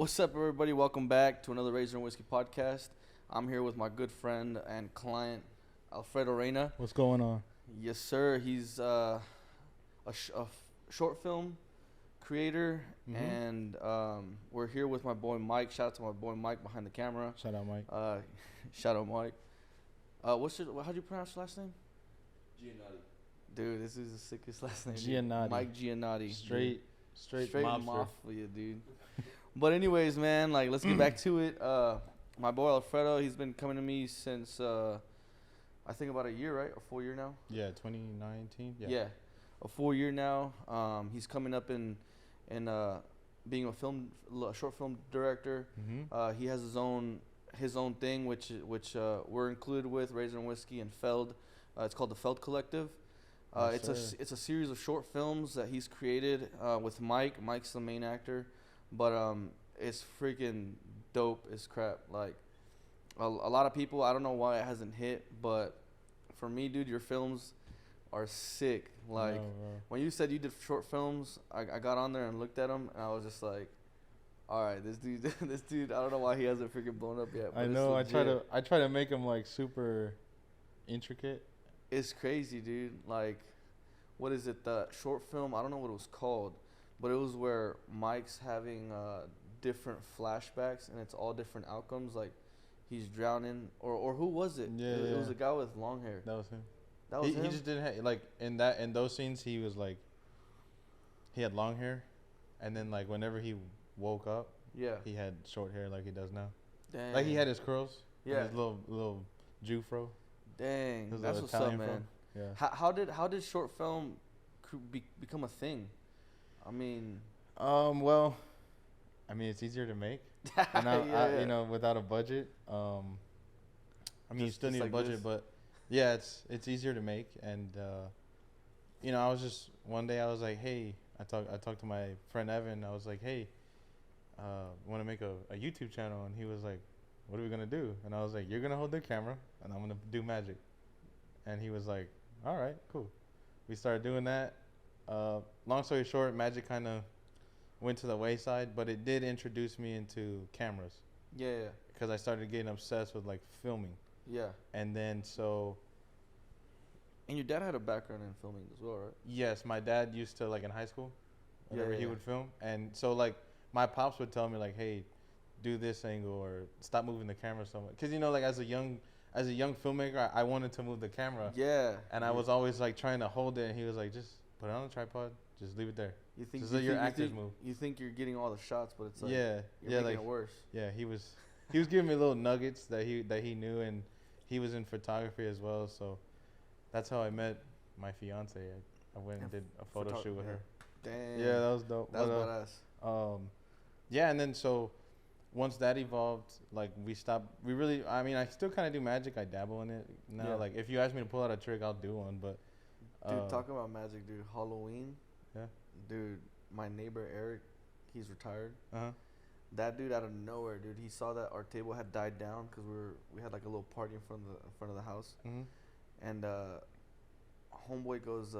What's up, everybody? Welcome back to another Razor and Whiskey podcast. I'm here with my good friend and client, Alfredo Reyna. What's going on? Yes, sir. He's a short film creator, and we're here with my boy Mike. Shout out to my boy Mike behind the camera. Shout out, Mike. Shout out, Mike. How'd you pronounce your last name? Giannotti. Dude, this is the sickest last name. Giannotti. Mike Giannotti. Straight mafia, dude. But anyways, man, like, let's get back to it. My boy Alfredo, he's been coming to me since I think about a year, right? A full year now. Yeah, 2019. Yeah, a full year now. He's coming up in being a short film director. He has his own thing, which we're included with Razor and Whiskey and Feld. It's called the Feld Collective. Yes, it's a series of short films that he's created with Mike. Mike's the main actor, but it's freaking dope as crap. Like a lot of people, I don't know why it hasn't hit, but for me, dude, your films are sick. Like when you said you did short films, I got on there and looked at them, and I was just like, all right, this dude, I don't know why he hasn't freaking blown up yet. I know. I try to make him like super intricate. It's crazy, dude. Like, what is it? The short film, I don't know what it was called, but it was where Mike's having different flashbacks, and it's all different outcomes. Like, he's drowning, or who was it? Yeah, it was a guy with long hair. That was him. That was him? He just didn't have, like, in those scenes, he was like, he had long hair, and then like whenever he woke up, he had short hair like he does now. Dang. Like he had his curls. Yeah. His little Jew fro. Dang, His that's little what's up, Italian man. film. Yeah. How did short film become a thing? I mean, Well, I mean, it's easier to make. And you know, without a budget. I mean, you still need a budget, but yeah, it's easier to make. And you know, I was just one day I was like, hey, I talked to my friend Evan. I was like, hey, want to make a YouTube channel? And he was like, what are we gonna do? And I was like, you're gonna hold the camera, and I'm gonna do magic. And he was like, all right, cool. We started doing that. Long story short, magic kind of went to the wayside, but it did introduce me into cameras. Yeah. Because I started getting obsessed with like filming. Yeah. And then so. And your dad had a background in filming as well, right? Yes, my dad used to, like, in high school, whenever he would film. And so, like, my pops would tell me, like, hey, do this angle or stop moving the camera so much. Because, you know, like, as a young filmmaker, I wanted to move the camera. Yeah. And I was always, like, trying to hold it. And he was like, just put it on the tripod. Just leave it there. You think just let your actors move. You think you're getting all the shots, but it's like you're making like, it worse. Yeah, he was giving me little nuggets that he knew, and he was in photography as well. So that's how I met my fiance. I went and did a photo shoot with her. Damn. Yeah, that was dope. That was badass. Yeah, and then so once that evolved, like I mean, I still kind of do magic. I dabble in it now. Yeah. Like if you ask me to pull out a trick, I'll do one. But dude, talking about magic, dude, Halloween. Yeah. Dude, my neighbor Eric, he's retired. That dude out of nowhere, dude, he saw that our table had died down because we had like a little party in front of the house. And homeboy goes,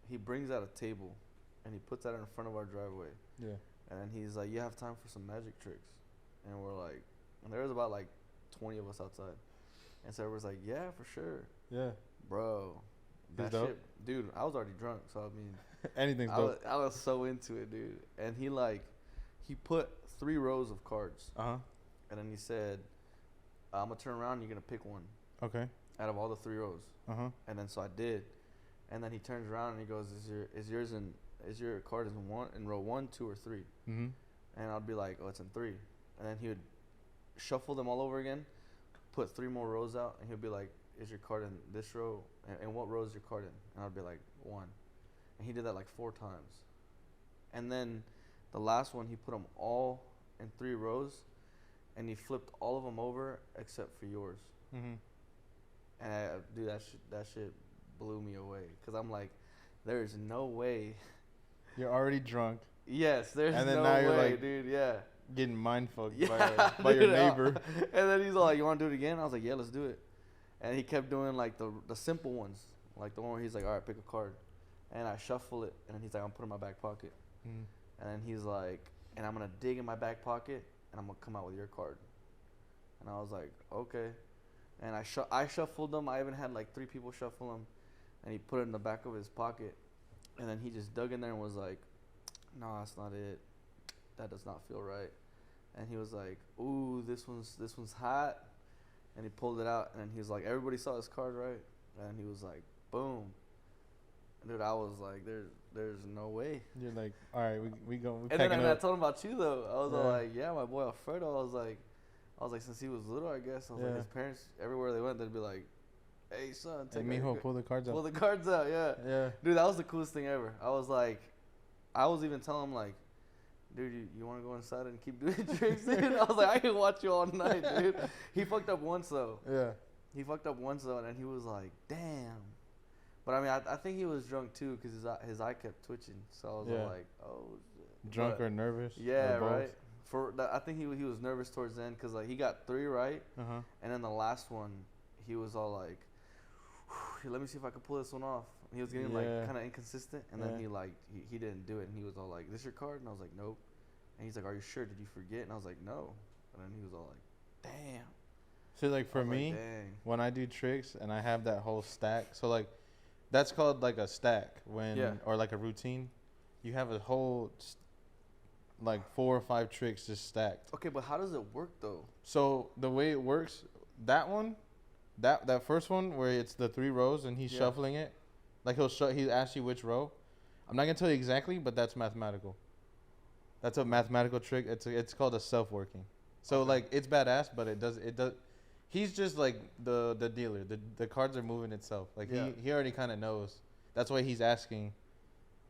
he brings out a table, and he puts that in front of our driveway. Yeah. And then he's like, you have time for some magic tricks? And we're like, and there was about like 20 of us outside. And so everyone's like, yeah, for sure. Yeah. Bro, that dope. shit, dude, I was already drunk, so I mean, anything's dope. I was so into it, dude. And he put 3 rows of cards. And then he said, I'm going to turn around and you're going to pick one. Okay. Out of all the 3 rows. And then so I did. And then he turns around and he goes, is your card in row 1, 2, or 3? And I'd be like, oh, it's in 3. And then he would shuffle them all over again, put 3 more rows out, and he'd be like, is your card in this row? And what row is your card in? And I'd be like, 1. And he did that like 4 times. And then the last one, he put them all in 3 rows, and he flipped all of them over except for yours. And dude, that shit blew me away, because I'm like, there is no way. You're already drunk. Yes, there's and then no now way, you're like dude. Yeah. Getting mind fucked dude, by your neighbor. And then he's like, you want to do it again? I was like, yeah, let's do it. And he kept doing like the simple ones, like the one where he's like, all right, pick a card. And I shuffle it, and then he's like, I'm putting it in my back pocket. And then he's like, and I'm gonna dig in my back pocket, and I'm gonna come out with your card. And I was like, okay. And I shuffled them. I even had like 3 people shuffle them, and he put it in the back of his pocket, and then he just dug in there and was like, no, that's not it. That does not feel right. And he was like, ooh, this one's hot. And he pulled it out, and he was like, everybody saw his card, right? And he was like, boom. Dude, I was like, there's no way. You're like, all right, we go. And then I told him about you though. I was all like, yeah, my boy Alfredo. I was like, since he was little, I guess. I was like, his parents, everywhere they went, they'd be like, hey son, take pull the cards out. Pull the cards out, yeah. Yeah. Dude, that was the coolest thing ever. I was even telling him like, dude, you want to go inside and keep doing tricks, dude? I was like, I can watch you all night, dude. He fucked up once though. Yeah. He fucked up once though, and then he was like, damn. But I mean, I think he was drunk too, because his eye kept twitching. So I was like, oh shit. Drunk or nervous? Yeah, right. I think he was nervous towards the end, because like he got 3 right, and then the last one, he was all like, let me see if I can pull this one off. He was getting like kind of inconsistent, and then he didn't do it, and he was all like, this your card? And I was like, nope. And he's like, are you sure? Did you forget? And I was like, no. And then he was all like, damn. So like for me, when I do tricks and I have that whole stack, so like that's called like a stack or like a routine. You have a whole like 4 or 5 tricks just stacked. Okay, but how does it work though? So the way it works, that one, that first one where it's the 3 rows and he's shuffling it, like he asks you which row. I'm not gonna tell you exactly, but that's mathematical. That's a mathematical trick. It's called a self-working. So like it's badass, but it does. He's just like the dealer. The cards are moving itself. Like he already kind of knows. That's why he's asking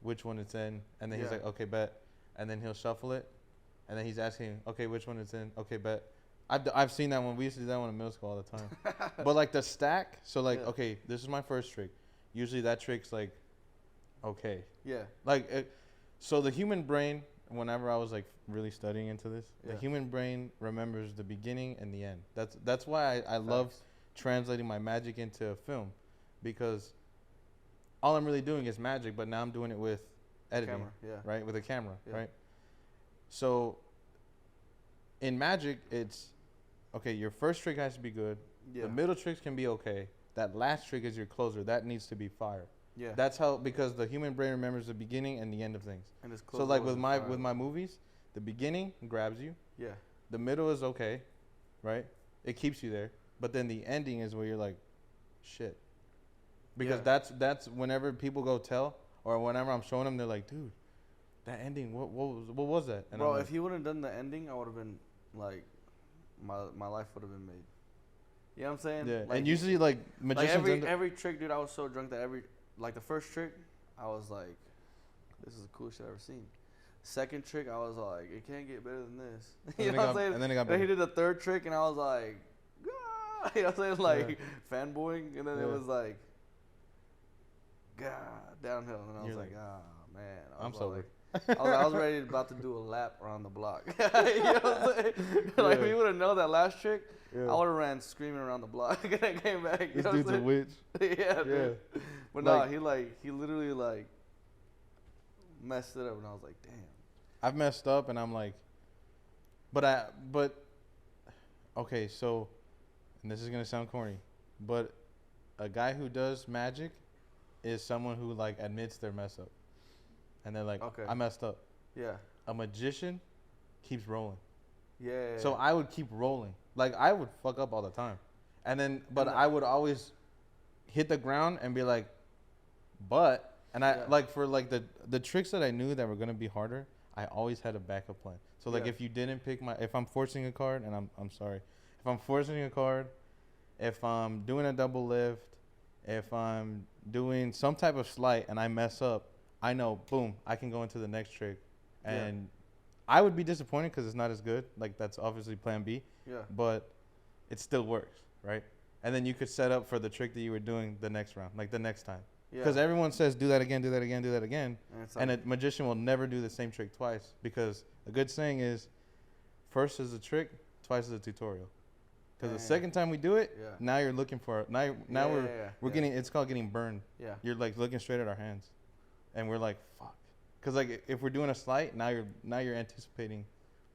which one it's in, and then he's like, okay, bet, and then he'll shuffle it, and then he's asking, okay, which one it's in, okay, bet. I've seen that one. We used to do that one in middle school all the time. But like the stack, so like okay, this is my first trick. Usually that trick's like, okay. Yeah. Like so the human brain. Whenever I was like really studying into this, the human brain remembers the beginning and the end. That's why I love translating my magic into a film, because all I'm really doing is magic, but now I'm doing it with editing, right? With a camera, right? So in magic, it's okay. Your first trick has to be good. Yeah. The middle tricks can be okay. That last trick is your closer. That needs to be fire. Yeah. That's how, because the human brain remembers the beginning and the end of things. And so like with my movies, the beginning grabs you. Yeah. The middle is okay, right? It keeps you there. But then the ending is where you're like, shit. Because that's whenever people go tell, or whenever I'm showing them, they're like, dude, that ending, what was that? And bro, if you wouldn't have done the ending, I would have been like, my life would have been made. You know what I'm saying? Yeah. Like, and usually like magicians, like every trick, dude, I was so drunk that like the first trick, I was like, this is the coolest shit I've ever seen. Second trick, I was like, it can't get better than this. You know what I'm saying? And then it got better. Then he did the third trick, and I was like, ah! You know what I'm saying? Like, fanboying. And then it was like, God, downhill. And I was like, ah, man. I'm sober. Like, I was ready about to do a lap around the block. You know what I'm saying? Like, if you would have known that last trick, I would have ran screaming around the block and then came back. You this dude's a witch. Yeah, dude. But like, no, he literally like messed it up, and I was like, damn. I've messed up, and I'm like, okay, so, and this is gonna sound corny, but a guy who does magic is someone who like admits their mess up, and they're like, okay, I messed up. Yeah. A magician keeps rolling. Yeah. So I would keep rolling. Like I would fuck up all the time, and then I would always hit the ground and be like, but, and I like for like the tricks that I knew that were gonna be harder, I always had a backup plan. So like if you didn't pick if I'm forcing a card, and I'm sorry, if I'm forcing a card, if I'm doing a double lift, if I'm doing some type of sleight and I mess up, I know, boom, I can go into the next trick, and I would be disappointed because it's not as good. Like that's obviously plan B. Yeah. But it still works, right? And then you could set up for the trick that you were doing the next round, like the next time. Because everyone says, do that again, do that again, do that again. And a magician will never do the same trick twice, because a good saying is, first is a trick, twice is a tutorial. Because the second time we do it, now you're looking for it. Now we're getting, it's called getting burned. Yeah. You're like looking straight at our hands. And we're like, fuck. Because like if we're doing a sleight, now you're anticipating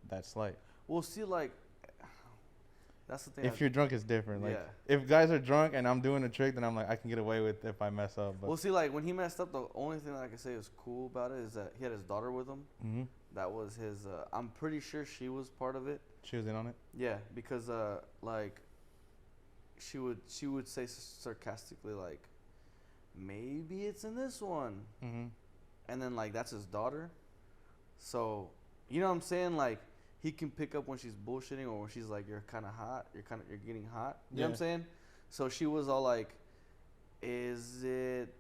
that sleight. Well, see, like that's the thing. If you're drunk, it's different. Like if guys are drunk and I'm doing a trick, then I'm like I can get away with if I mess up. But well, see, like when he messed up, the only thing that I can say is cool about it is that he had his daughter with him. Mm-hmm. That was his. I'm pretty sure she was part of it. She was in on it. Yeah, because like she would say sarcastically like, maybe it's in this one. Mm-hmm. And then, like, that's his daughter. So, you know what I'm saying? Like, he can pick up when she's bullshitting or when she's like, you're kind of hot. You're getting hot. You know what I'm saying? So she was all like, is it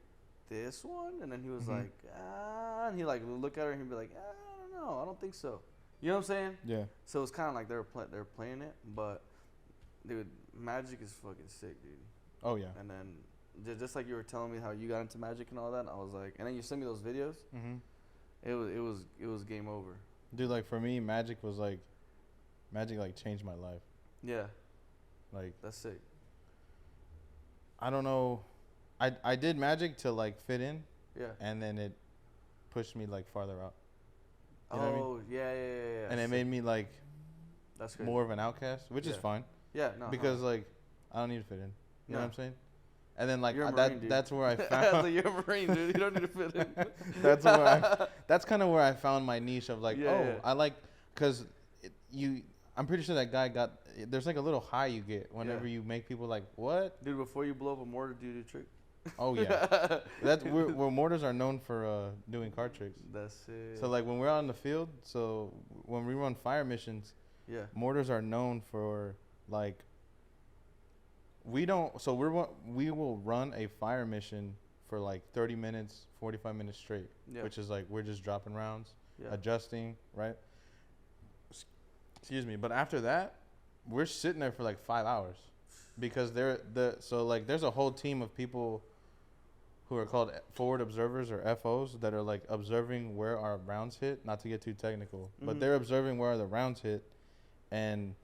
this one? And then he was like, ah. And he, like, look at her and he'd be like, I don't know. I don't think so. You know what I'm saying? Yeah. So it's kind of like they're playing it. But, dude, Magic is fucking sick, dude. Oh, yeah. And then... Just like you were telling me how you got into Magic and all that, I was like, and then you sent me those videos. Mm-hmm. It was game over. Dude, like for me, Magic like changed my life. Yeah. Like that's sick. I don't know, I did Magic to like fit in. Yeah. And then it pushed me like farther out. You know what I mean? Yeah. And it made me like that's crazy. More of an outcast, which is fine. Yeah, no. Because like I don't need to fit in. You know what I'm saying? And then like Marine, that's where I found. You're a Marine, dude. You don't need to fit in. That's kind of where I found my niche of like, I like, cause I'm pretty sure that guy there's like a little high you get whenever you make people like, what? Dude, before you blow up a mortar, do you do a trick? Oh yeah, that's where mortars are known for doing card tricks. That's it. So like when we're out in the field, so when we run fire missions, mortars are known for like. We will run a fire mission for like 30 minutes, 45 minutes straight, which is like we're just dropping rounds, adjusting, right? Excuse me. But after that, we're sitting there for like 5 hours because there's a whole team of people who are called forward observers or FOs that are like observing where our rounds hit, not to get too technical, but they're observing where the rounds hit, and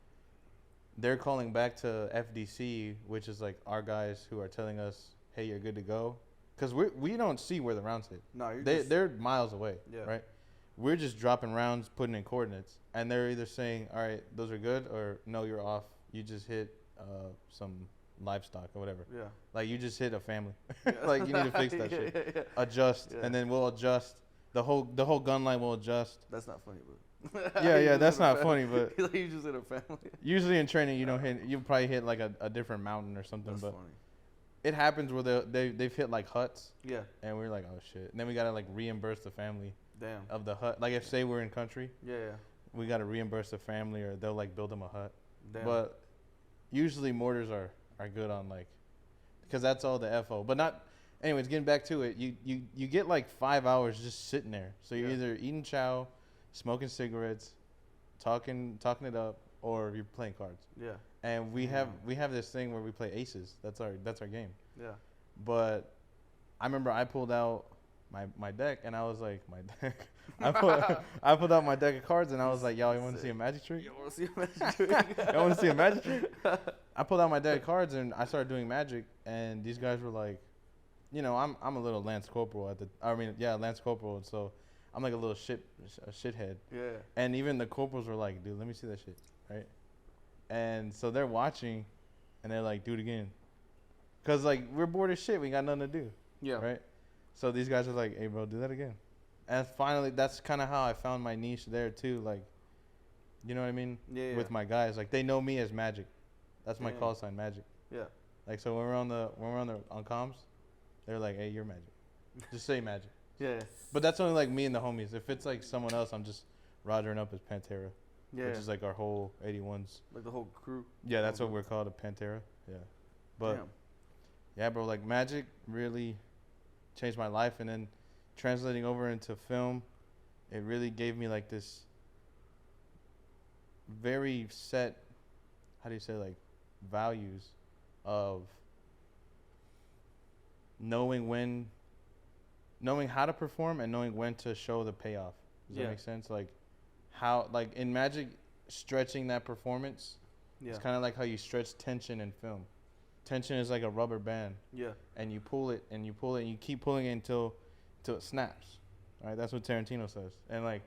they're calling back to FDC, which is like our guys who are telling us, "Hey, you're good to go," because we don't see where the rounds hit. No, they're miles away, right? We're just dropping rounds, putting in coordinates, and they're either saying, "All right, those are good," or "No, you're off. You just hit some livestock or whatever." Yeah, like you just hit a family. Like you need to fix that shit. Yeah. Adjust, and then we'll adjust. The whole gun line will adjust. That's not funny, but. Yeah, that's not funny, but you just hit a family. Usually in training, you probably hit like a different mountain or something. That's but funny. It happens where they've hit like huts. Yeah, and we're like, oh shit, and then we gotta like reimburse the family. Damn. Of the hut, like if say we're in country. Yeah. We gotta reimburse the family, or they'll like build them a hut. Damn. But usually mortars are good on like, because that's all the FO. But not. Anyways, getting back to it, you get like 5 hours just sitting there. So you're either eating chow, smoking cigarettes, talking it up, or you're playing cards. Yeah. And we have this thing where we play aces. That's our game. Yeah. But I remember I pulled out my deck and I was like, my deck. I pulled out my deck of cards and I was like, y'all, you want to see a magic trick? You want to see a magic trick? Y'all want to see a magic trick? I pulled out my deck of cards and I started doing magic, and these guys were like, I'm a little Lance Corporal Lance Corporal, so I'm like a little shithead. Yeah. And even the corporals were like, dude, let me see that shit, right? And so they're watching, and they're like, do it again. Because, like, we're bored as shit. We got nothing to do. Yeah. Right? So these guys are like, hey, bro, do that again. And finally, that's kind of how I found my niche there, too. Like, you know what I mean? Yeah. With my guys. Like, they know me as Magic. That's my call sign, Magic. Yeah. Like, so when we're on comms, they're like, hey, you're Magic. Just say Magic. Yeah. But that's only like me and the homies. If it's like someone else, I'm just rogering up as Pantera. Yeah. Which is like our whole 81s. Like the whole crew. Yeah, that's what we're called, a Pantera. Yeah. But yeah, bro, like Magic really changed my life, and then translating over into film, it really gave me like this very set, how do you say, like values of knowing how to perform and knowing when to show the payoff. Does that make sense? Like how, like in Magic, stretching that performance, it's kind of like how you stretch tension in film. Tension is like a rubber band. Yeah. And you pull it and you pull it and you keep pulling it until it snaps. Right? That's what Tarantino says. And like,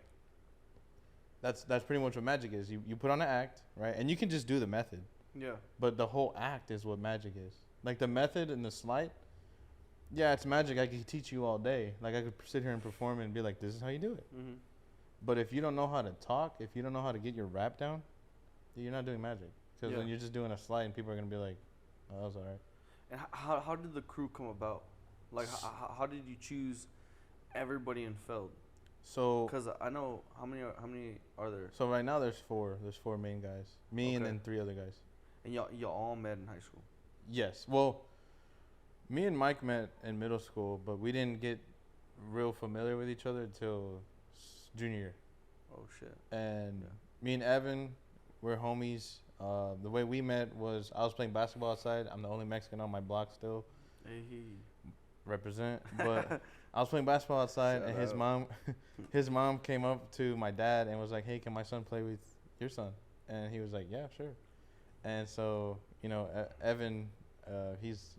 that's pretty much what magic is. You put on an act, right? And you can just do the method. Yeah. But the whole act is what magic is. Like the method and the sleight, yeah, it's magic. I could teach you all day. Like I could sit here and perform and be like, this is how you do it. Mm-hmm. But if you don't know how to talk, if you don't know how to get your rap down, you're not doing magic. Because then you're just doing a sleight and people are going to be like, oh, that was all right. And how did the crew come about? Like, how did you choose everybody in Feld? So, because I know how many are there? So right now there's 4. There's 4 main guys. Me and then 3 other guys. And y'all all met in high school. Yes. Well, me and Mike met in middle school, but we didn't get real familiar with each other until junior year. Oh shit. And me and Evan, we're homies. The way we met was I was playing basketball outside. I'm the only Mexican on my block still. Hey. Represent. But I was playing basketball outside, and his mom came up to my dad and was like, "Hey, can my son play with your son?" And he was like, "Yeah, sure." And so, Evan, he's,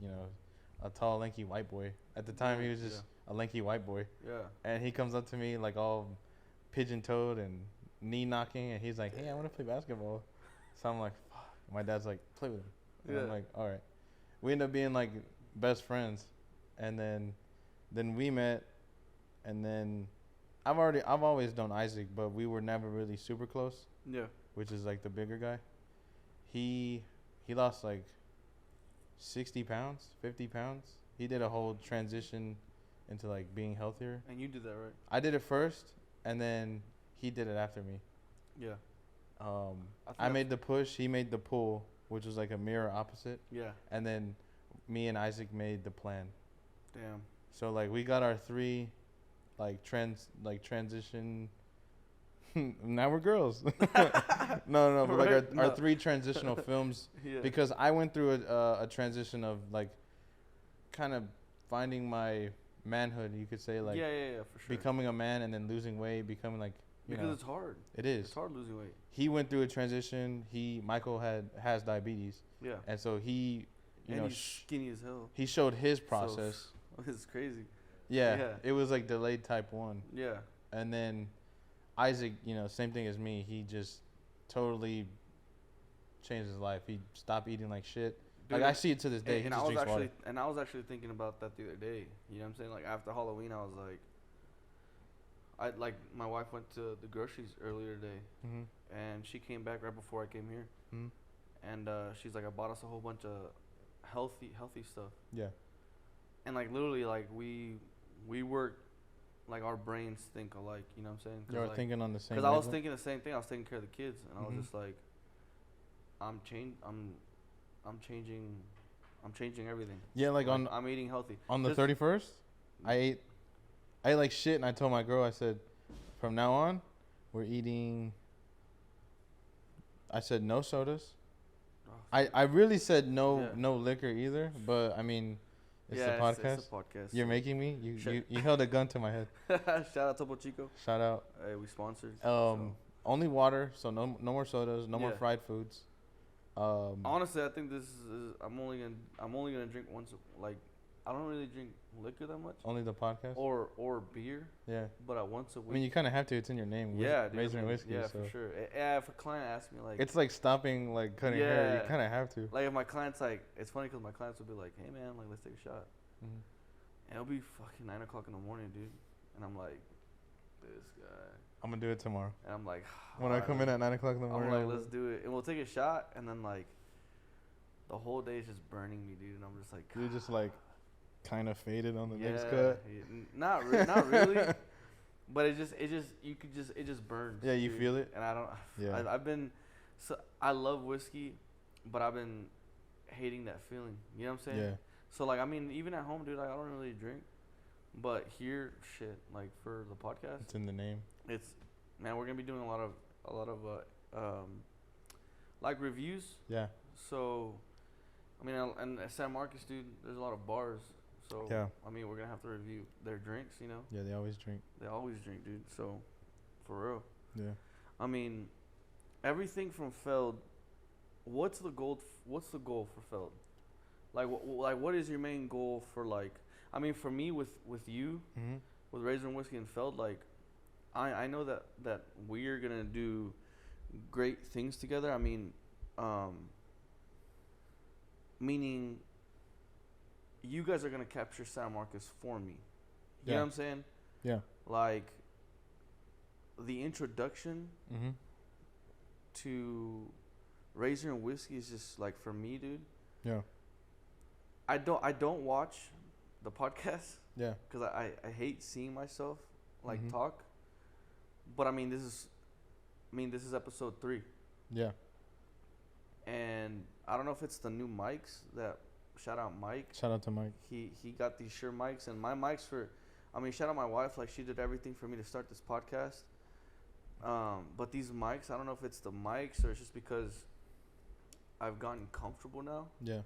a tall, lanky white boy. At the time, he was just a lanky white boy. Yeah. And he comes up to me like all pigeon-toed and knee-knocking, and he's like, "Hey, I want to play basketball." So I'm like, "Fuck." My dad's like, "Play with him." And I'm like, "All right." We end up being like best friends, and then we met, and then I've always known Isaac, but we were never really super close. Yeah. Which is like the bigger guy. He lost like 60 pounds, 50 pounds. He did a whole transition into like being healthier. And you did that, right? I did it first, and then he did it after me. Yeah. I made the push, he made the pull, which was like a mirror opposite. Yeah. And then me and Isaac made the plan. Damn. So like we got our 3 transition. Now we're girls. no, but like our 3 transitional films. Yeah. Because I went through a transition of like kind of finding my manhood, you could say, like yeah, for sure. Becoming a man and then losing weight, becoming like because it's hard. It is. It's hard losing weight. He went through a transition. Michael has diabetes. Yeah. And so he's skinny as hell. He showed his process. So, it's crazy. Yeah. It was like delayed type 1. Yeah. And then Isaac, same thing as me. He just totally changed his life. He stopped eating like shit. Dude, like I see it to this day. And I was actually thinking about that the other day. You know what I'm saying? Like after Halloween, I was like, my wife went to the groceries earlier today, and she came back right before I came here, and she's like, I bought us a whole bunch of healthy stuff. Yeah. And like literally, like we work. Like our brains think alike, you know what I'm saying? You're like, thinking on the same. Because I was thinking the same thing. I was taking care of the kids, and I was just like, I'm changing everything. Yeah, like I'm eating healthy. On the 31st, I ate like shit, and I told my girl, I said, from now on, we're eating. I said no sodas. Oh, I really said no liquor either, but I mean. It's the podcast. It's a podcast. You're making me. You held a gun to my head. Shout out Topo Chico. Shout out. Hey, we sponsored. Only water. So no more sodas. No more fried foods. Honestly, I think this is. I'm only gonna drink once. Like, I don't really drink liquor that much. Only the podcast. Or beer. Yeah. But once a week. I mean, you kind of have to. It's in your name. Yeah. Razor and whiskey. Yeah, for sure. Yeah, if a client asks me like. It's like stopping like cutting hair. You kind of have to. Like if my client's like, it's funny because my clients will be like, "Hey man, like let's take a shot," and it'll be fucking 9 o'clock in the morning, dude, and I'm like, this guy. I'm gonna do it tomorrow. And I'm like, when I come in at 9 o'clock in the morning, I'm like, let's do it, and we'll take a shot, and then like, the whole day is just burning me, dude, and I'm just like, you're just like. Kind of faded on the next cut. Not really, but it just burns. Yeah, you feel it, and I don't. Yeah. I love whiskey, but I've been hating that feeling. You know what I'm saying? Yeah. So like, I mean, even at home, dude, I don't really drink, but here, shit, like for the podcast, it's in the name. Man, we're gonna be doing a lot of like reviews. Yeah. So, I mean, and at San Marcos, dude, there's a lot of bars. So, yeah. I mean, we're going to have to review their drinks, Yeah, they always drink. They always drink, dude. So, for real. Yeah. I mean, everything from Feld, what's the goal for Feld? Like what is your main goal for, like, I mean, for me with you, with Razor and Whiskey and Feld, like, I know that we're gonna do great things together. I mean, meaning you guys are gonna capture San Marcos for me. You know what I'm saying? Yeah. Like, the introduction to Razor and Whiskey is just like, for me, dude. Yeah. I don't watch the podcast. Yeah. Because I hate seeing myself like talk. But I mean this is episode 3. Yeah. And I don't know if it's the new mics that, shout out Mike. Shout out to Mike. He got these Shure mics, and my mics shout out my wife, like, she did everything for me to start this podcast. But these mics, I don't know if it's the mics or it's just because I've gotten comfortable now. Yeah.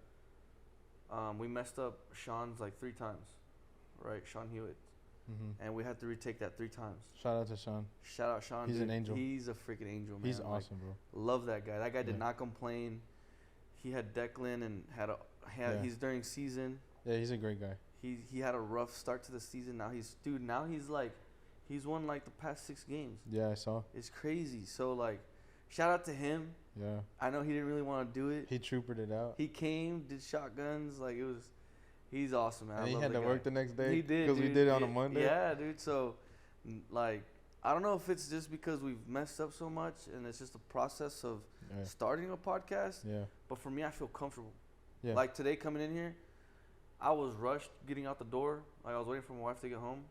We messed up Sean's like 3 times, right? Sean Hewitt. And we had to retake that 3 times. Shout out to Sean. Shout out Sean. He's dude. an angel. He's a freaking angel, man. He's awesome, bro. Love that guy. That guy did not complain. He had Declan and he's during season. Yeah, he's a great guy. He had a rough start to the season. Now he's won like the past 6 games. Yeah, I saw. It's crazy. So like, shout out to him. Yeah. I know he didn't really want to do it. He troopered it out. He came, did shotguns, like, he's awesome, man. And he had to work the next day. He did, because we did it on a Monday. Yeah, dude. So, like, I don't know if it's just because we've messed up so much and it's just the process of starting a podcast. Yeah. But for me, I feel comfortable. Yeah. Like today coming in here, I was rushed getting out the door. Like, I was waiting for my wife to get home.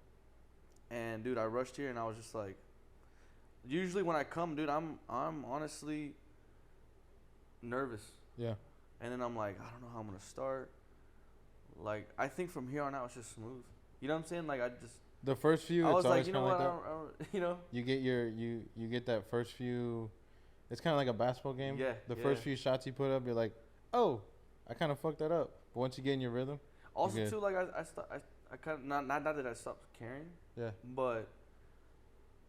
And dude, I rushed here and I was just like, usually when I come, dude, I'm honestly nervous. Yeah. And then I'm like, I don't know how I'm gonna start. Like, I think from here on out it's just smooth. You know what I'm saying? Like, the first few, I it's was always like, you know kind what? of like that. You know. You get you get that first few. It's kind of like a basketball game. Yeah. The first few shots you put up, you're like, oh, I kind of fucked that up. But once you get in your rhythm. Also too, like I kind of not that I stopped caring. Yeah. But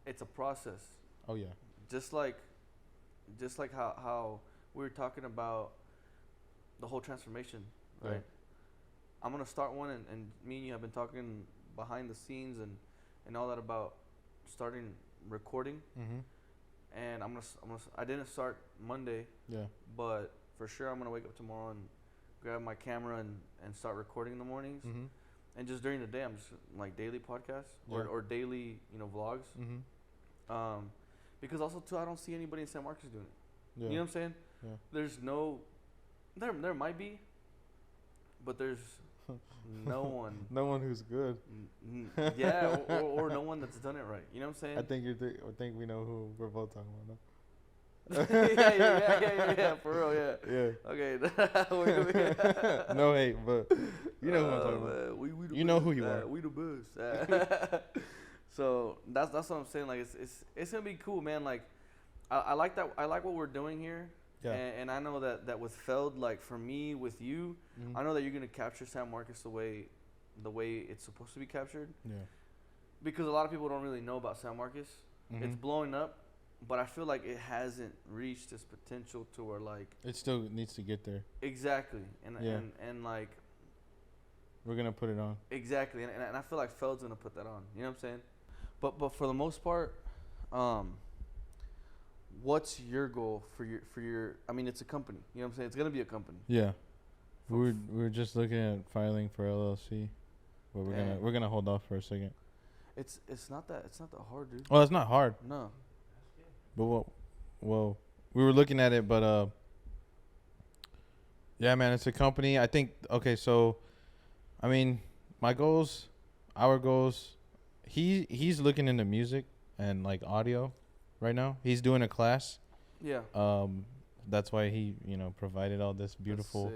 it's a process. Oh yeah. Just like how we were talking about the whole transformation, right? Yeah. I'm gonna start one, and me and you have been talking behind the scenes and all that about starting recording. And I didn't start Monday. Yeah. But for sure, I'm gonna wake up tomorrow and grab my camera and start recording in the mornings. And just during the day, I'm just like daily podcasts or daily, vlogs. Because also too, I don't see anybody in San Marcos doing it. Yeah. You know what I'm saying? Yeah. There's no, there might be, but there's no one. No one who's good. Yeah, or no one that's done it right. You know what I'm saying? I think we know who we're both talking about now. yeah, for real, yeah. Okay. No hate, but you know who I'm talking about. We you know who you are. We the best. So that's what I'm saying. Like, it's gonna be cool, man. Like, I like that. I like what we're doing here. Yeah. And I know that with Feld, like, for me, with you, I know that you're gonna capture San Marcos the way it's supposed to be captured. Yeah. Because a lot of people don't really know about San Marcos. It's blowing up, but I feel like it hasn't reached its potential to where, like, it still needs to get there. Exactly. And like, we're gonna put it on. Exactly. And I feel like Feld's gonna put that on. You know what I'm saying? But for the most part, what's your goal for your? I mean, it's a company. You know what I'm saying? It's gonna be a company. Yeah. We're just looking at filing for LLC, but we're gonna hold off for a second. It's not that hard, dude. Well, it's not hard. No. But well, we were looking at it, but yeah, man, it's a company. I think so. I mean, our goals. He's looking into music and like audio right now. He's doing a class. Yeah. That's why he, provided all this beautiful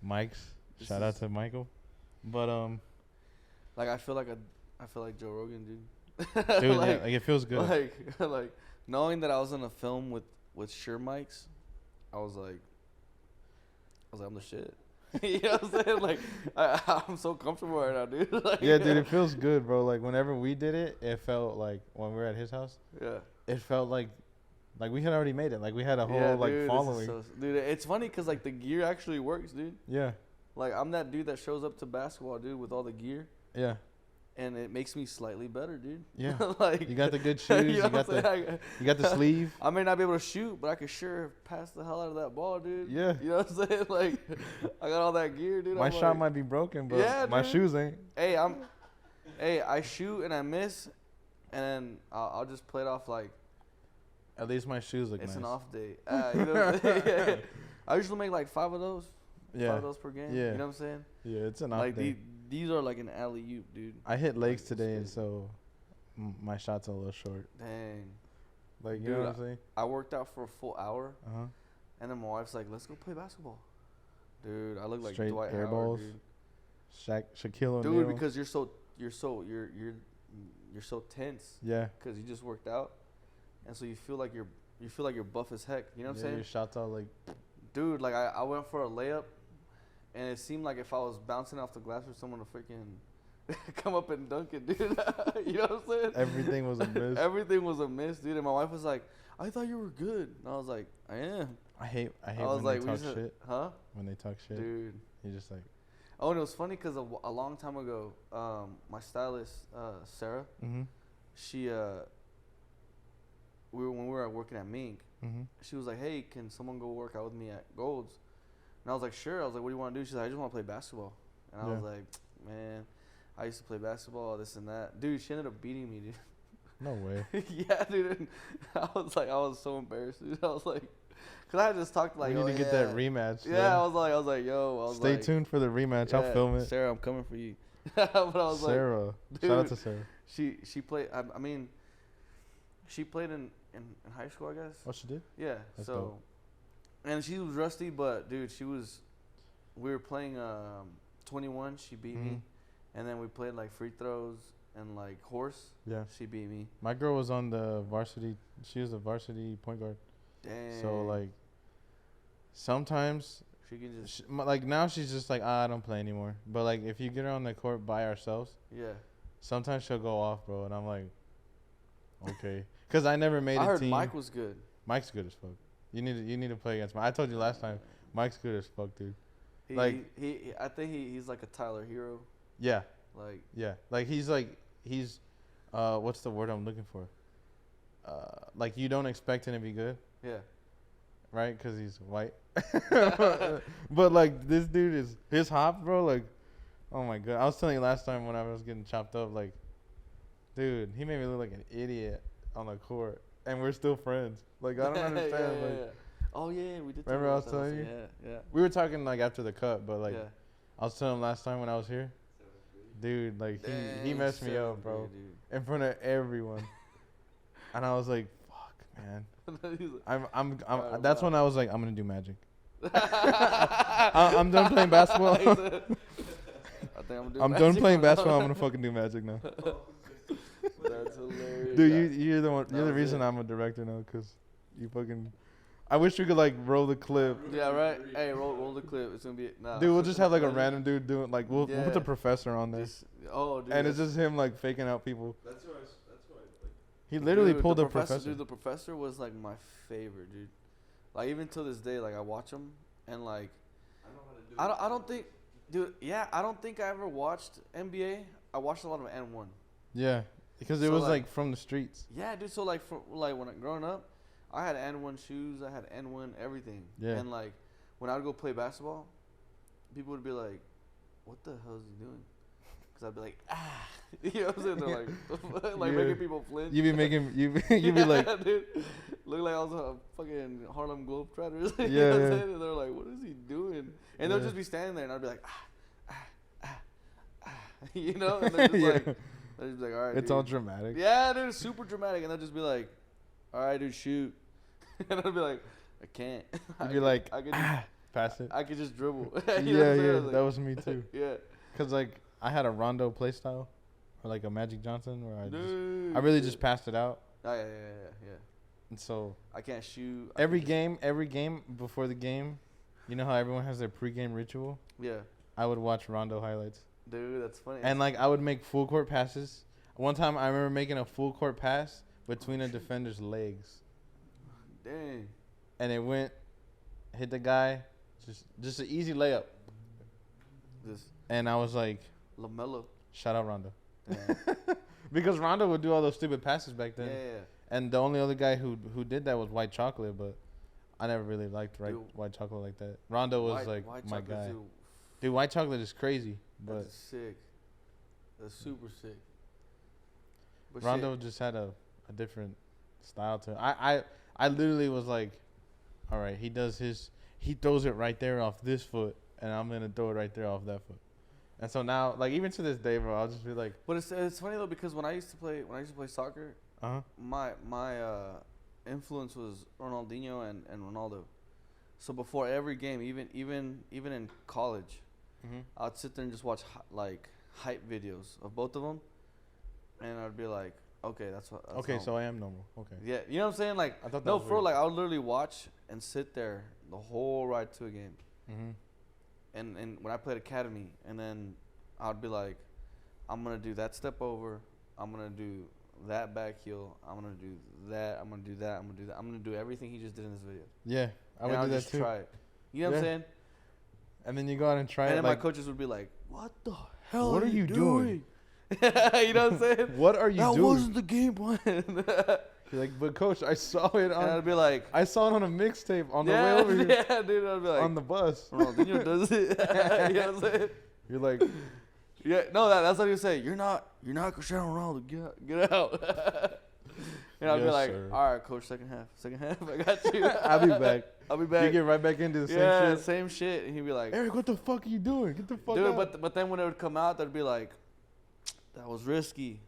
mics. Shout out to Michael. But like, I feel like Joe Rogan, dude. Dude, like, yeah, like, it feels good. Like knowing that I was in a film with Shure mics, I was like I'm the shit. You know what I'm saying? Like, I'm so comfortable right now, dude. Like, yeah, dude, it feels good, bro. Like, whenever we did it, it felt like when we were at his house. Yeah. It felt like we had already made it. Like, we had a whole following. Dude, it's funny because, like, the gear actually works, dude. Yeah. Like, I'm that dude that shows up to basketball, dude, with all the gear. Yeah. and it makes me slightly better, dude. Yeah. Like you got the good shoes. You got the sleeve. I may not be able to shoot, but I could sure pass the hell out of that ball, dude. Yeah. You know what I'm saying? Like, I got all that gear, dude. My shot might be broken, but my shoes ain't. Hey, I shoot and I miss, and then I'll just play it off like. At least my shoes look nice. It's an off day. You know, I usually make like 5 of those. Yeah. 5 of those per game. Yeah. You know what I'm saying? Yeah, it's an off day. These are like an alley-oop, dude. I hit legs today, and so my shot's a little short. Dang. Like, you know what I'm saying? I worked out for a full hour, and then my wife's like, "Let's go play basketball." Dude, I look like straight Dwight air Howard, balls. Dude. Shaquille O'Neal. Dude, because you're so tense. Yeah. Because you just worked out, and so you feel like you're buff as heck. You know what I'm saying? Your shots all like. Dude, like I went for a layup, and it seemed like if I was bouncing off the glass for someone to freaking come up and dunk it, dude. You know what I'm saying? Everything was a miss. Everything was a miss, dude. And my wife was like, "I thought you were good." And I was like, "I am." I hate when they talk shit. Huh? When they talk shit, dude. You're just like. Oh, and it was funny because a long time ago, my stylist Sarah, she when we were working at Mink, she was like, "Hey, can someone go work out with me at Gold's?" And I was like, "Sure." I was like, "What do you want to do?" She's like, "I just want to play basketball." And I was like, "Man, I used to play basketball, this and that." Dude, she ended up beating me, dude. No way. Yeah, dude. I was so embarrassed, dude. I was like, because I had just talked like, we need to get that rematch. Yeah, I was like, yo. Stay tuned for the rematch. I'll film it. Sarah, I'm coming for you. But I was Sarah. Dude, shout out to Sarah. She played. I mean, she played in high school, I guess. Oh, she did? Yeah. That's dope. And she was rusty, but dude, we were playing 21. She beat me, and then we played like free throws and like horse. Yeah. She beat me. My girl was on the varsity. She was the varsity point guard. Dang. So like, sometimes she can just like now she's just like, I don't play anymore. But like if you get her on the court by ourselves, sometimes she'll go off, bro, and I'm like, okay, because I never made a team. I heard Mike was good. Mike's good as fuck. You need to play against Mike. I told you last time, Mike's good as fuck, dude. I think he's like a Tyler Hero. Yeah. Like he's what's the word I'm looking for? Like you don't expect him to be good. Yeah. Right, because he's white. But like this dude is his hop, bro. Like, oh my god! I was telling you last time when I was getting chopped up, like, dude, he made me look like an idiot on the court, and we're still friends. Like, I don't understand. Oh yeah, we did. Remember I was telling you? Yeah. We were talking like after the cut, but like, I was telling him last time when I was here, dude. Like he messed me up, bro, in front of everyone, and I was like, fuck, man. I'm that's when I was like, I'm gonna do magic. I'm done playing basketball. I'm done playing basketball. I'm gonna fucking do magic now. That's hilarious. Dude, you're the one. You're the reason I'm a director now, cause you fucking. I wish we could like roll the clip. Yeah, right. Hey, roll the clip. It's gonna be. Nah. Dude, we'll just have like a random dude doing like we'll put the professor on there. Dude, and it's just him like faking out people. That's why. He literally pulled the professor. Dude, the professor was like my favorite, dude. Like even till this day, like I watch him and like I don't think, dude. Yeah, I don't think I ever watched NBA. I watched a lot of N1. Yeah, because it was like from the streets. Yeah, dude. So like when growing up, I had N1 shoes. I had N1 everything. Yeah. And like when I would go play basketball, people would be like, "What the hell is he doing?" I'd be like, you know what I'm saying? They're like, making people flinch. You be like, dude, look like I was a fucking Harlem Globetrotters. You know what I'm saying? And they're like, what is he doing? And they'll just be standing there, and I'd be like, you know? And they're just like, all right. It's dude. all dramatic. Yeah, dude, it's super dramatic. And they'll just be like, all right, dude, shoot. And I'd be like, I can't. You'd be like, pass it. I could just dribble. Yeah, that was me too. Yeah. Because like, I had a Rondo play style, or like a Magic Johnson, where I really just passed it out. Oh yeah. And so I can't shoot. Every game before the game, you know how everyone has their pregame ritual? Yeah. I would watch Rondo highlights. Dude, that's funny. And like I would make full court passes. One time I remember making a full court pass between a defender's legs. Dang. And it hit the guy, just an easy layup. And I was like, LaMelo. Shout out Rondo. Because Rondo would do all those stupid passes back then. Yeah. And the only other guy who did that was White Chocolate, but I never really liked White Chocolate like that. Rondo was white my guy. Dude, White Chocolate is crazy. But that's sick. That's super sick. But Rondo just had a different style to it. I literally was like, all right, he throws it right there off this foot, and I'm gonna throw it right there off that foot. And so now, like, even to this day, bro, I'll just be like. But it's funny though, because when I used to play soccer, my influence was Ronaldinho and Ronaldo. So before every game, even in college, I'd sit there and just watch like hype videos of both of them, and I'd be like, okay, that's okay, so I am normal. Okay. Yeah, you know what I'm saying? Like, I thought that no, was for weird. like I would literally watch and sit there the whole ride to a game. And when I played academy, and then I'd be like, I'm gonna do that step over, I'm gonna do that back heel, I'm gonna do that, I'm gonna do that, I'm gonna do that, I'm gonna do everything he just did in this video. Yeah, I would do that too. Try it. You know what I'm saying? And then you go out and try it. And then my coaches would be like, "What the hell? What are you doing?" You know what I'm saying? What are you doing? That wasn't the game plan. You're like, but coach, I saw it on. And I'd be like, I saw it on a mixtape on the way over here. Yeah, dude. I'd be like, on the bus. Ronaldinho does it. You know what I'm saying? You're like, yeah, no, that's what he would say. You're not Cristiano Ronaldo. Get out. And I'd be like, sir. All right, coach, second half, I got you. I'll be back. You get right back into the same shit. Yeah, same shit. And he'd be like, Eric, what the fuck are you doing? Get the fuck out. But then when it would come out, they'd be like, that was risky,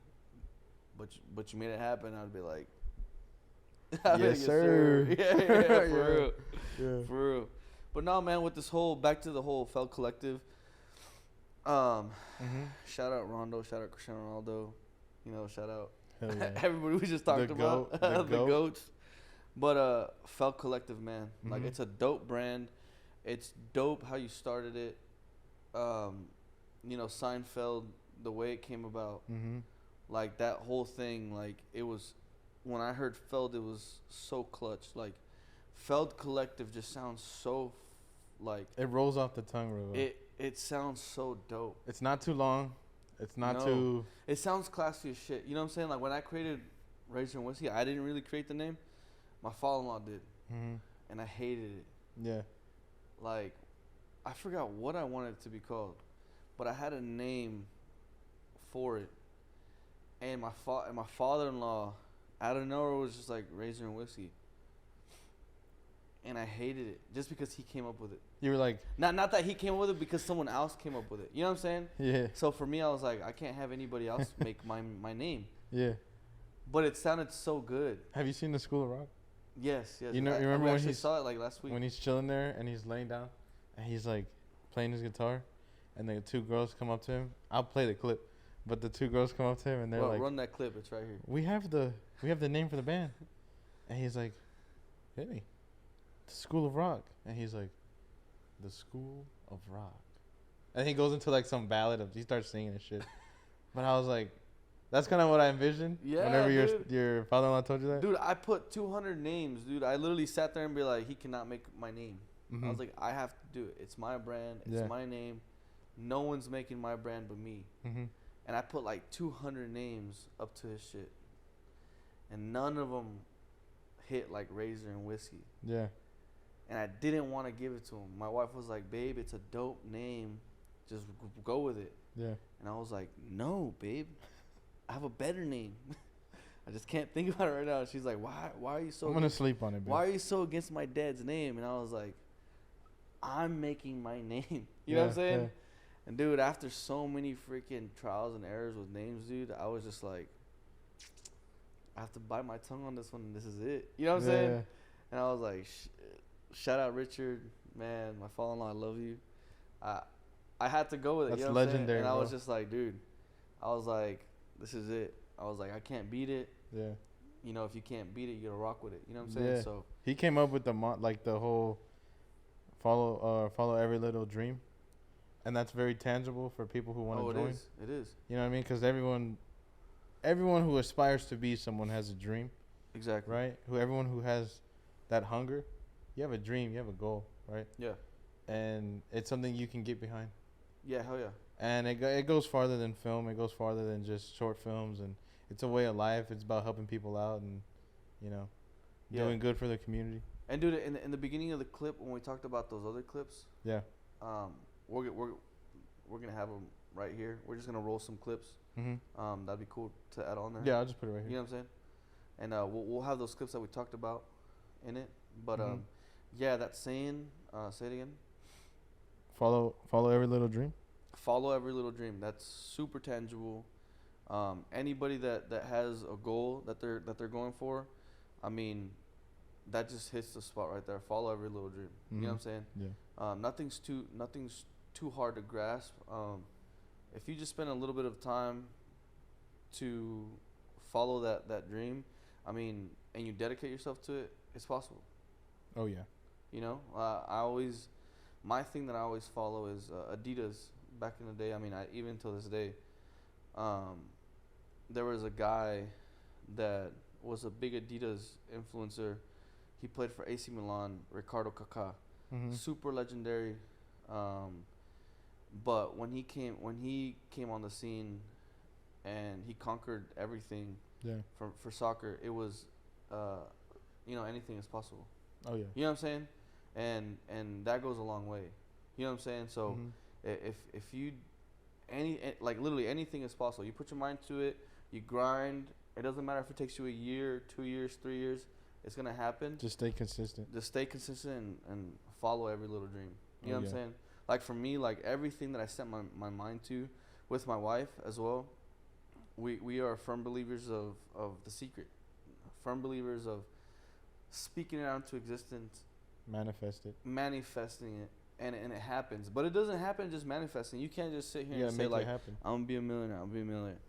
but you made it happen. I'd be like, yes, sir. Yeah, for real. Yeah. For real. But no, man, with this whole, back to the whole Feld Collective, shout out Rondo, shout out Cristiano Ronaldo, you know, shout out everybody we just talked about, the GOATs. But Feld Collective, man, like, it's a dope brand. It's dope how you started it. You know, Seinfeld, the way it came about, like, that whole thing, like, it was, when I heard Feld, it was so clutch. Like, Feld Collective just sounds so, like, it rolls off the tongue real well. It sounds so dope. It's not too long. It's not too. It sounds classy as shit. You know what I'm saying? Like, when I created Razor and Whiskey, I didn't really create the name. My father-in-law did, and I hated it. Yeah. Like, I forgot what I wanted it to be called, but I had a name for it, and my father-in-law out of nowhere was just like Razor and Whiskey, and I hated it just because he came up with it. You were like, not that he came up with it, because someone else came up with it. You know what I'm saying? Yeah. So for me, I was like, I can't have anybody else make my name. Yeah. But it sounded so good. Have you seen The School of Rock? Yes. You remember when he saw it like last week? When he's chilling there and he's laying down, and he's like playing his guitar, and the two girls come up to him. I'll play the clip, but the two girls come up to him and they're like, "Run that clip. It's right here." We have the name for the band, and he's like, "Hit me." The School of Rock, and he's like, "The School of Rock," and he goes into like some ballad he starts singing and shit. But I was like, that's kind of what I envisioned. Yeah, whenever your father-in-law told you that. Dude, I put 200 names, dude. I literally sat there and be like, he cannot make my name. I was like, I have to do it. It's my brand. It's my name. No one's making my brand but me. And I put like 200 names up to his shit, and none of them hit like Razor and Whiskey. Yeah. And I didn't want to give it to him. My wife was like, "Babe, it's a dope name. Just go with it." Yeah. And I was like, "No, babe. I have a better name." I just can't think about it right now. She's like, why are you so... I'm going to sleep on it, babe. Why are you so against my dad's name? And I was like, I'm making my name. You know what I'm saying? Yeah. And, dude, after so many freaking trials and errors with names, dude, I was just like, I have to bite my tongue on this one, and this is it. You know what I'm saying? Yeah. And I was like, shout out Richard. Man, my father-in-law, I love you. I had to go with it. That's you know what legendary, And bro. I was just like, dude, I was like, this is it. I was like, I can't beat it. Yeah. You know, if you can't beat it, you gotta rock with it. You know what I'm saying? Yeah. So he came up with the whole follow every little dream, and that's very tangible for people who want to join. It is. You know what I mean? Because everyone who aspires to be someone has a dream. Exactly. Right. Everyone who has that hunger, you have a dream, you have a goal, right? Yeah. And it's something you can get behind. Yeah, hell yeah. And it goes farther than film. It goes farther than just short films, and it's a way of life. It's about helping people out and, you know, doing good for the community. And dude, in the beginning of the clip when we talked about those other clips, yeah, we're gonna have them right here. We're just gonna roll some clips. Mm-hmm. That'd be cool to add on there. Yeah, I'll just put it right here. You know what I'm saying? And we'll have those clips that we talked about in it. But Mm-hmm. yeah, that saying. Say it again. Follow every little dream. Follow every little dream. That's super tangible. Anybody that has a goal that they're going for, I mean, that just hits the spot right there. Follow every little dream. Mm-hmm. You know what I'm saying? Yeah. Nothing's too hard to grasp. If you just spend a little bit of time to follow that dream, I mean, and you dedicate yourself to it, it's possible. Oh yeah. You know, my thing that I always follow is Adidas. Back in the day, I mean, even till this day, there was a guy that was a big Adidas influencer. He played for AC Milan, Ricardo Kaká. Mm-hmm. Super legendary. But when he came on the scene, and he conquered everything. Yeah. For soccer, it was, anything is possible. Oh yeah. You know what I'm saying? And that goes a long way. You know what I'm saying? So if you literally anything is possible. You put your mind to it, you grind. It doesn't matter if it takes you a year, 2 years, 3 years. It's gonna happen. Just stay consistent. Just stay consistent and follow every little dream. You know what I'm saying? Like for me, like everything that I set my mind to, with my wife as well, we are firm believers of the secret. Firm believers of speaking it out into existence. Manifesting it. And it happens. But it doesn't happen just manifesting. You can't just sit here and say like, I'm gonna be a millionaire, I'm gonna be a millionaire.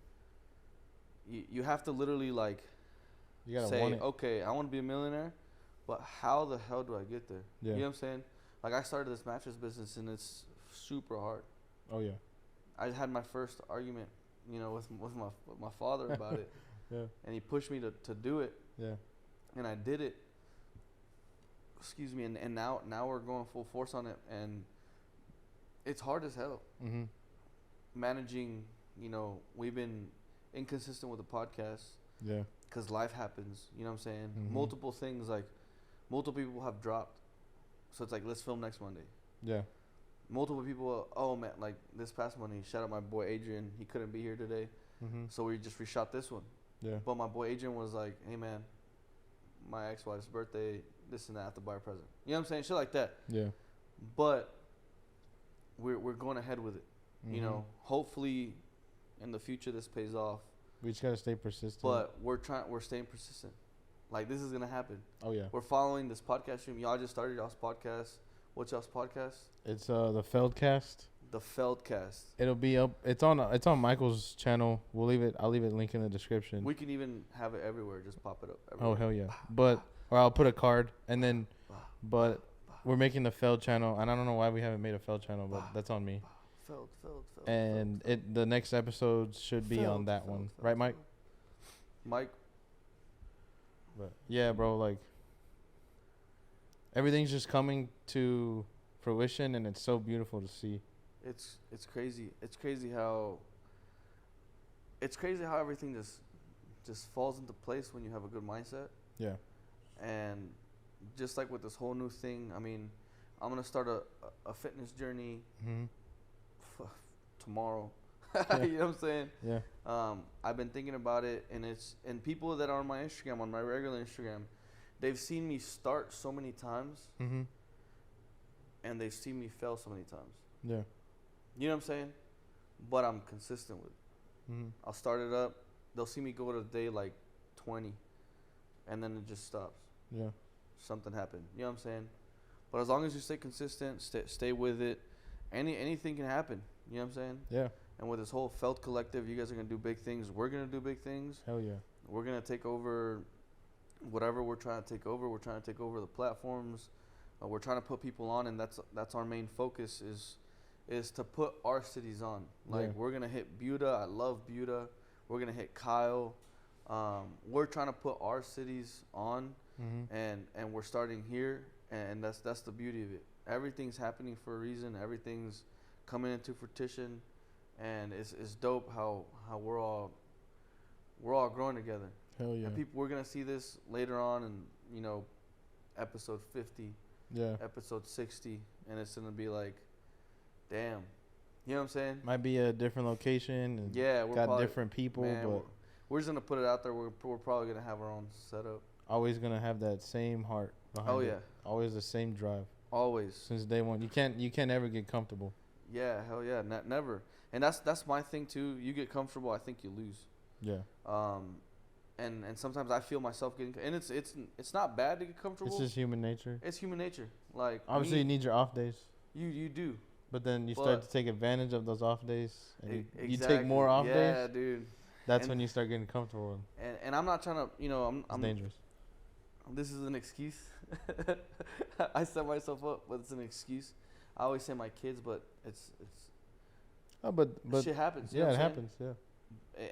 You have to literally like say, okay, I want to be a millionaire, but how the hell do I get there? Yeah. You know what I'm saying? Like I started this mattress business and it's super hard. Oh yeah. I had my first argument, with my father about it. Yeah. And he pushed me to do it. Yeah. And I did it. Excuse me, and now we're going full force on it, and it's hard as hell. Mm-hmm. Managing, we've been inconsistent with the podcast. Yeah. Because life happens, you know what I'm saying? Mm-hmm. Multiple things, like, multiple people have dropped. So it's like, let's film next Monday. Yeah. Multiple people, oh man, like this past Monday, shout out my boy Adrian. He couldn't be here today. Mm-hmm. So we just reshot this one. Yeah. But my boy Adrian was like, hey man, my ex-wife's birthday, this and that, I have to buy a present. You know what I'm saying? Shit like that. Yeah. But we're going ahead with it. Mm-hmm. Hopefully in the future this pays off. We just gotta stay persistent. But we're staying persistent. Like this is gonna happen. Oh yeah. We're following this podcast stream. Y'all just started y'all's podcast. What's y'all's podcast? It's the FELDCAST. The FELDCAST. It'll be up. It's on Michael's channel. I'll leave it link in the description. We can even have it everywhere. Just pop it up. Everywhere. Oh hell yeah! Or I'll put a card and then. But we're making the Feld channel, and I don't know why we haven't made a Feld channel, but that's on me. Feld. And the next episode should be on that one, right, Mike? Mike. But yeah, bro, like everything's just coming to fruition, and it's so beautiful to see. It's crazy. It's crazy how everything just falls into place when you have a good mindset. Yeah. And just like with this whole new thing, I mean, I'm gonna start a fitness journey tomorrow. You know what I'm saying? Yeah. I've been thinking about it, and people that are on my Instagram, on my regular Instagram, they've seen me start so many times, and they've seen me fail so many times. Yeah. You know what I'm saying? But I'm consistent with it. I'll start it up. They'll see me go to day like 20, and then it just stops. Yeah. Something happened. You know what I'm saying? But as long as you stay consistent, stay with it, anything can happen. You know what I'm saying? Yeah. And with this whole Felt Collective, you guys are going to do big things. We're going to do big things. Hell yeah. We're going to take over whatever we're trying to take over. We're trying to take over the platforms. We're trying to put people on, and that's our main focus is to put our cities on. Like, we're going to hit Buda. I love Buda. We're going to hit Kyle. We're trying to put our cities on, and we're starting here, and that's the beauty of it. Everything's happening for a reason. Everything's coming into fruition, and it's dope how we're all growing together. Hell yeah. And we're gonna see this later on in episode 50, episode 60, and it's gonna be like, damn, you know what I'm saying? Might be a different location. And we're got different people, man, but we're just gonna put it out there. We're probably gonna have our own setup. Always gonna have that same heart behind it. Always the same drive. Always. Since day one, you can't ever get comfortable. Yeah, hell yeah, never. And that's my thing too. You get comfortable, I think you lose. Yeah. And sometimes I feel myself getting, and it's not bad to get comfortable. It's just human nature. It's human nature. Like, obviously you need your off days. You do. But then you start to take advantage of those off days, and exactly. you take more off days. Yeah, dude. That's when you start getting comfortable. And I'm not trying to, I'm dangerous. This is an excuse. I set myself up, but it's an excuse. I always say my kids, but it's. Oh, but shit happens. Yeah, it happens. Yeah.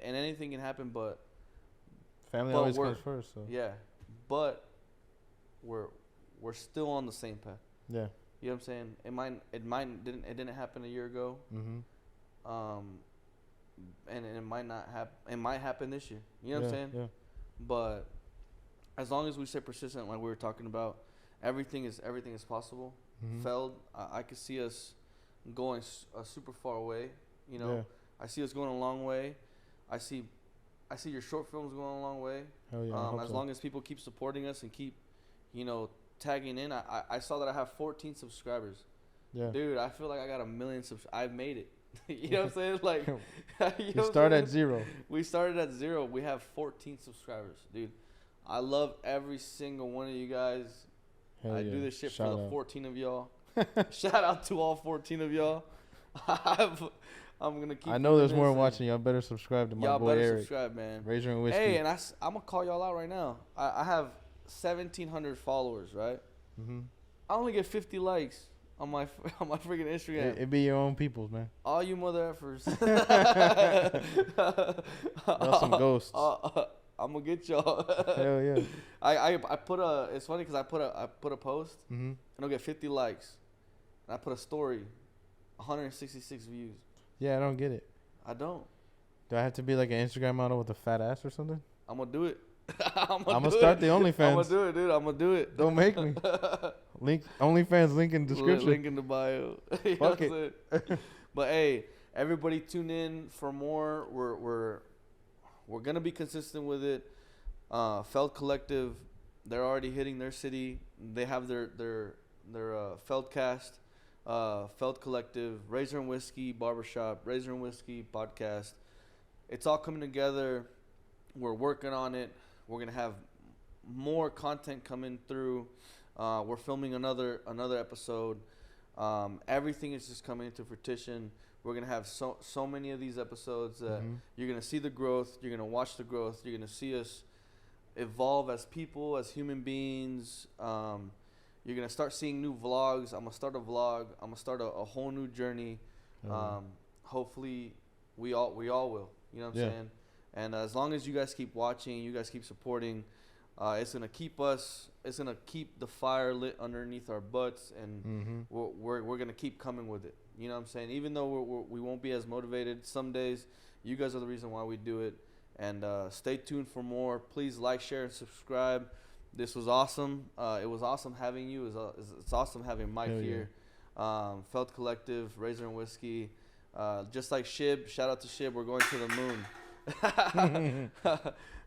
And anything can happen, but family always comes first. So. Yeah, but we're still on the same path. Yeah. You know what I'm saying? It didn't happen a year ago. Mm-hmm. And it might not happen. It might happen this year. You know what I'm saying? Yeah. But as long as we stay persistent, like we were talking about, everything is possible. Mm-hmm. Feld, I could see us going super far away. I see us going a long way. I see your short films going a long way. Hell yeah. As long as people keep supporting us and keep, tagging in. I saw that I have 14 subscribers. Yeah. Dude, I feel like I got 1 million I've made it. You know what I'm saying? Like, you start at 0. We started at 0. We have 14 subscribers, dude. I love every single one of you guys. Hell do this shit Shout for the out. 14 of y'all. Shout out to all 14 of y'all. I'm gonna keep. I know there's more watching. Y'all better subscribe to my boy Erick. Y'all better subscribe, man. Reyna and Whiskey. Hey, and I'm gonna call y'all out right now. I have 1,700 followers, right? Mm-hmm. I only get 50 likes on my freaking Instagram. It be your own peoples, man. All you mother effers. Y'all some ghosts. I'm gonna get y'all. Hell yeah. I put a. It's funny because I put a post mm-hmm. and I'll get 50 likes, and I put a story, 166 views. Yeah, I don't get it. I don't. Do I have to be like an Instagram model with a fat ass or something? I'm gonna do it. I'm gonna start the OnlyFans. I'm gonna do it, dude. I'm gonna do it. Don't make me. OnlyFans link in description. Link in the bio. Fuck it. But hey, everybody tune in for more. We're gonna be consistent with it. Feld Collective, they're already hitting their city. They have their FELDCAST, Feld Collective, Razor and Whiskey Barbershop, Razor and Whiskey Podcast. It's all coming together. We're working on it. We're gonna have more content coming through. We're filming another episode. Everything is just coming into fruition. We're gonna have so many of these episodes that mm-hmm. you're gonna see the growth. You're gonna watch the growth. You're gonna see us evolve as people, as human beings. You're gonna start seeing new vlogs. I'm gonna start a vlog. I'm gonna start a whole new journey. Hopefully, we all will. You know what I'm saying? And as long as you guys keep watching, you guys keep supporting, it's gonna keep the fire lit underneath our butts, and mm-hmm. we're gonna keep coming with it. You know what I'm saying? Even though we won't be as motivated some days, you guys are the reason why we do it. And stay tuned for more. Please like, share, and subscribe. This was awesome. It was awesome having you. It's awesome having Mike here. Feld Collective, Razor and Whiskey. Just like Shib. Shout out to Shib. We're going to the moon.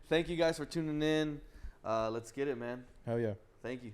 Thank you guys for tuning in. Let's get it, man. Hell yeah. Thank you.